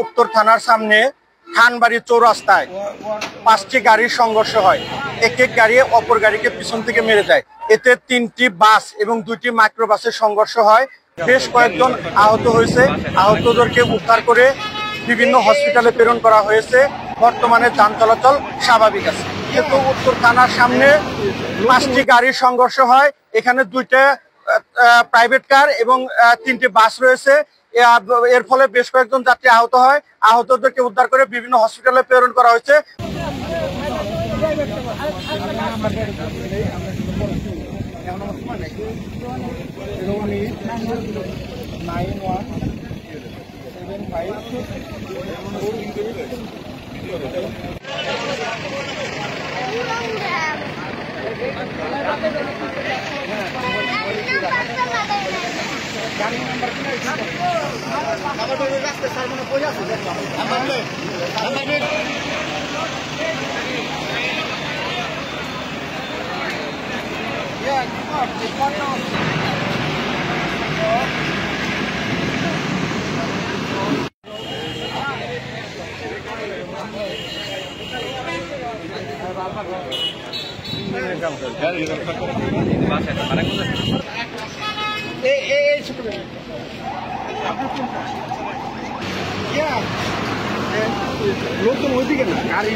উত্তর থানার সামনে খানবাড়ি চৌরাস্তায় 5টি গাড়ির সংঘর্ষ হয়। এক গাড়ি অপর গাড়িকে পিছন থেকে মেরে দেয়। এতে 3টি বাস এবং 2টি মাইক্রোবাসের সংঘর্ষ হয়। বেশ কয়েকজন আহত হয়েছে। আহতদেরকে উদ্ধার করে বিভিন্ন হসপিটালে প্রেরণ করা হয়েছে। বর্তমানে যান চলাচল স্বাভাবিক আছে। কিন্তু উত্তর থানার সামনে 5টি গাড়ির সংঘর্ষ হয়। এখানে 2টা প্রাইভেট কার এবং 3টি বাস রয়েছে। এর ফলে বেশ কয়েকজন যাত্রী আহত হয়। আহতদেরকে উদ্ধার করে বিভিন্ন হসপিটালে প্রেরণ করা হয়েছে। লোকজন ওইদিকে না গাড়ি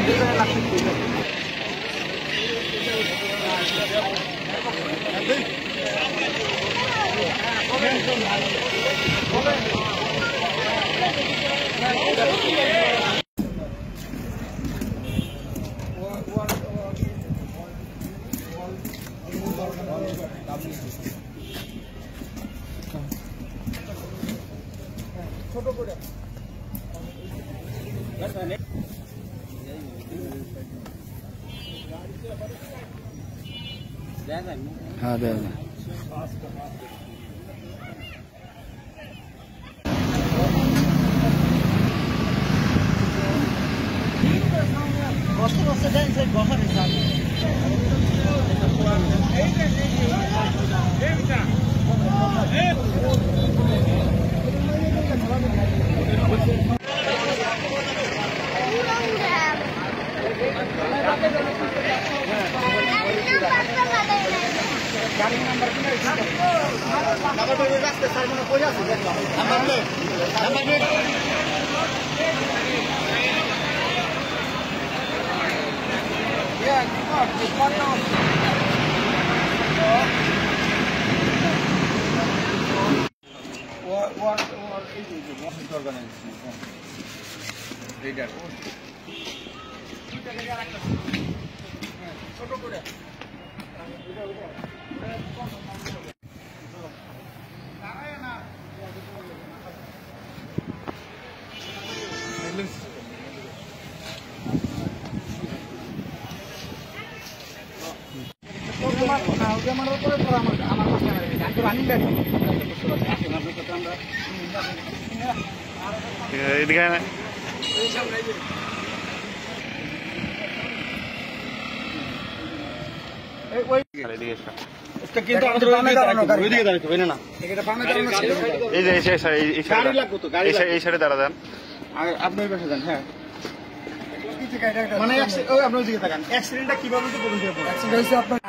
ছোট করে हाँ दे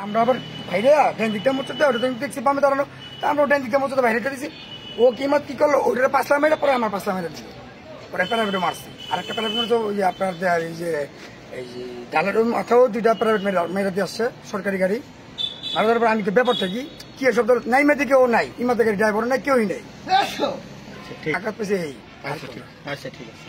আমরা আবার বাইরে ডান দিকটা মোচতে ওটা দেখছি বামে দাঁড়ানো, তা আমরা ডান দিকটা মোচতে বাইরে দিছি। ও কিমত কি করলো, ওটা 5 লাখ মেরে পরে আমার 5 লাখ মেরে দিল, পরে প্রাইভেটে মারছে। আর একটা প্রাইভেট মারছে ওই যে আপনার এই যে ডালের মাথাও 2টা প্রাইভেট মেরে দিয়ে আসছে সরকারি গাড়ি। আর তারপর আমি তো ব্যাপার থাকি কি এসব নাই মেয়ে দিকে ও নাই, ইমাতে গাড়ি ড্রাইভার নাই, কেউই নেই। আঘাত পেয়েছে এই। আচ্ছা ঠিক আছে।